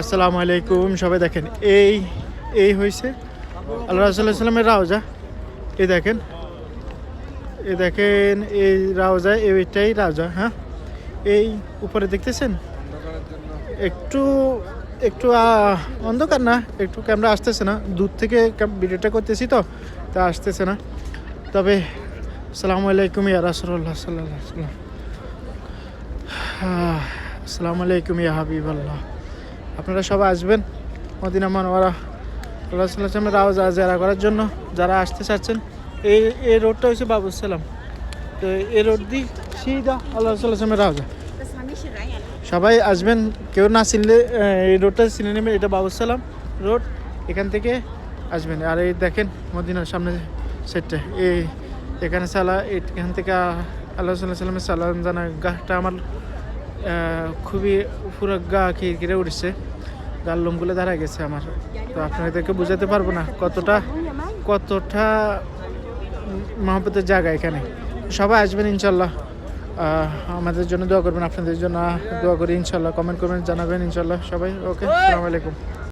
আসসালামু আলাইকুম। সবাই দেখেন, এই এই হয়েছে আল্লাহ রাসূলুল্লাহ সাল্লামের রাওজা। এই দেখেন, এই দেখেন, এই রাওজা, এইটাই রাওজা। হ্যাঁ, এই উপরে দেখতেছেন, একটু একটু অন্ধকার না, একটু ক্যামেরা আসতেছে না, দূর থেকে ভিডিওটা করতেছি তো তা আসতেছে না। তবে আসসালামু আলাইকুম ইয়া রাসূলুল্লাহ সাল্লাল্লাহু আলাইহি ওয়াসাল্লাম। আসসালামু আলাইকুম ইয়া হাবিবাল্লাহ। আপনারা সবাই আসবেন মদিনা মুনাওয়ারা আল্লাহ রাসূলুল্লাহ সাল্লামের রাওজা জিয়ারত করার জন্য। যারা আসতে চাচ্ছেন, এই রোডটা হচ্ছে বাবুস সালাম, তো এই রোড দিয়ে সিধা আল্লাহ রাসূলুল্লাহ সাল্লামের রাওজা। সবাই আসবেন, কেউ না চিনলে এই রোডটা চিনে নেবেন, এটা বাবুস সালাম রোড, এখান থেকে আসবেন। আর এই দেখেন মদিনার সামনে সেটটা, এখানে এখান থেকে আল্লাহ রাসূলুল্লাহ সাল্লামের সালাম জানা গাটা আমার খুবই পুরো গা খিরখিরে উঠছে, গার লোমগুলো দাঁড়া গেছে আমার। তো আপনাদেরকে বোঝাতে পারবো না কতটা মহব্বতের জায়গা এখানে। সবাই আসবেন ইনশাল্লাহ, আমাদের জন্য দোয়া করবেন, আপনাদের জন্য দোয়া করি ইনশাল্লাহ। কমেন্ট করবেন, জানাবেন ইনশাল্লাহ সবাই। ওকে, আসসালামু আলাইকুম।